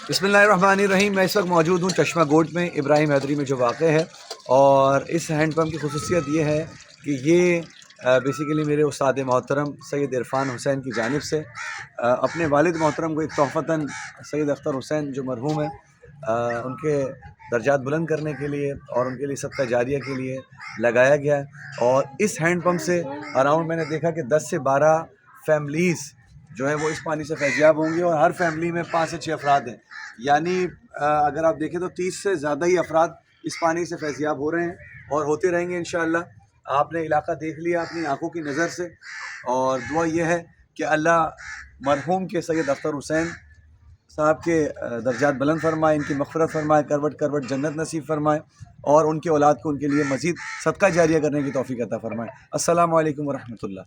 बिस्मिल्लाहिर्रहमानिर्रहीम। मैं इस वक्त मौजूद हूँ चश्मा गोट में, इब्राहिम हैदरी में जो वाक़ है। और इस हैंड पम्प की खुसूसियत ये है कि ये बेसिकली मेरे उस्ताद मोहतरम सैयद इरफान हुसैन की जानिब से अपने वालिद मोहतरम को एक तोहफ़तन सैयद अख्तर हुसैन जो मरहूम है उनके दर्जात बुलंद करने के लिए और उनके लिए सदका जारिया के लिए लगाया गया है। और इस हैंड पम्प से अराउंड मैंने देखा कि 10 से 12 फैमिलीज़ जो है वो इस पानी से फैज़याब होंगी और हर फैमिली में 5 से 6 अफराद हैं। यानी अगर आप देखें तो 30 से ज़्यादा ही अफराद इस पानी से फैज़याब हो रहे हैं और होते रहेंगे इंशाअल्लाह। आपने इलाका देख लिया अपनी आंखों की नज़र से, और दुआ यह है कि अल्लाह मरहूम के सैयद अख्तर हुसैन साहब के दर्जात बुलंद फरमाए, इनकी मग़फ़िरत फरमाए, करवट करवट जन्नत नसीब फरमाए और उनके औलाद को उनके लिए मज़ीद सदका जारिया करने की तौफ़ीक़ अता फरमाए। अस्सलामु अलैकुम व रहमतुल्लाह।